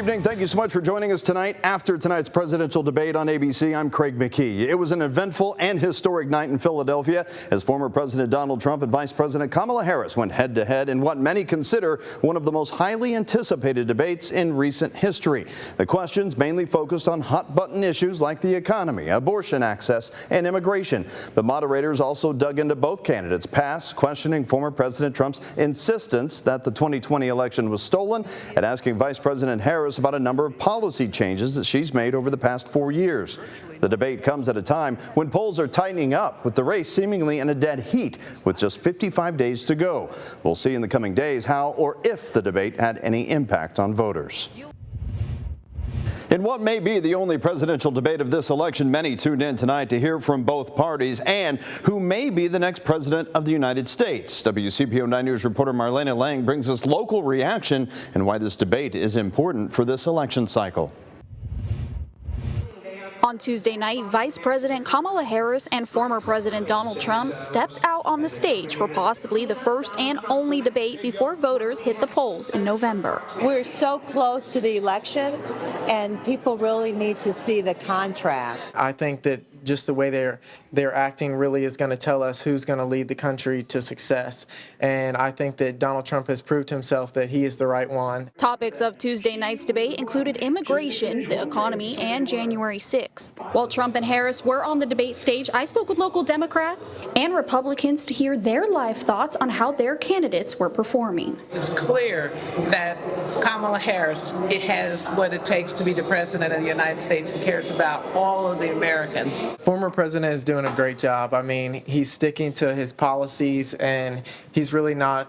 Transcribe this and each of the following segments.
evening. Thank you so much for joining us tonight. After tonight's presidential debate on ABC, I'm Craig McKee. It was an eventful and historic night in Philadelphia as former President Donald Trump and Vice President Kamala Harris went head-to-head in what many consider one of the most highly anticipated debates in recent history. The questions mainly focused on hot-button issues like the economy, abortion access, and immigration. But moderators also dug into both candidates' past, questioning former President Trump's insistence that the 2020 election was stolen and asking Vice President Harris about a number of policy changes that she's made over the past 4 years. The debate comes at a time when polls are tightening up, with the race seemingly in a dead heat with just 55 days to go. We'll see in the coming days how or if the debate had any impact on voters. In what may be the only presidential debate of this election, many tuned in tonight to hear from both parties and who may be the next president of the United States. WCPO 9 News reporter Marlena Lang brings us local reaction and why this debate is important for this election cycle. On Tuesday night, Vice President Kamala Harris and former President Donald Trump stepped out on the stage for possibly the first and only debate before voters hit the polls in November. We're so close to the election, and people really need to see the contrast. I think that just the way they're acting really is going to tell us who's going to lead the country to success. And I think that Donald Trump has proved himself that he is the right one. Topics of Tuesday night's debate included immigration, the economy, and January 6th. While Trump and Harris were on the debate stage, I spoke with local Democrats and Republicans to hear their live thoughts on how their candidates were performing. It's clear that Kamala Harris has what it takes to be the president of the United States and cares about all of the Americans. Former president is doing a great job. I mean, he's sticking to his policies, and he's really not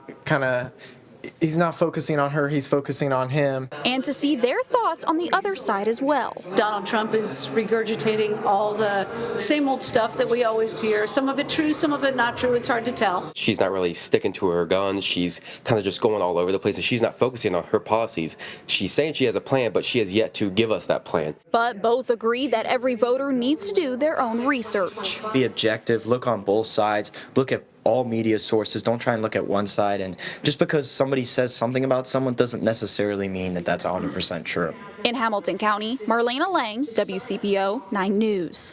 he's not focusing on her, he's focusing on him. And to see their thoughts on the other side as well. Donald Trump is regurgitating all the same old stuff that we always hear. Some of it true, some of it not true. It's hard to tell. She's not really sticking to her guns. She's kind of just going all over the place, and she's not focusing on her policies. She's saying she has a plan, but she has yet to give us that plan. But both agree that every voter needs to do their own research. Be objective, look on both sides, look at all media sources. Don't try and look at one side, and just because somebody says something about someone doesn't necessarily mean that that's 100% true. In Hamilton County, Marlena Lang, WCPO 9 News.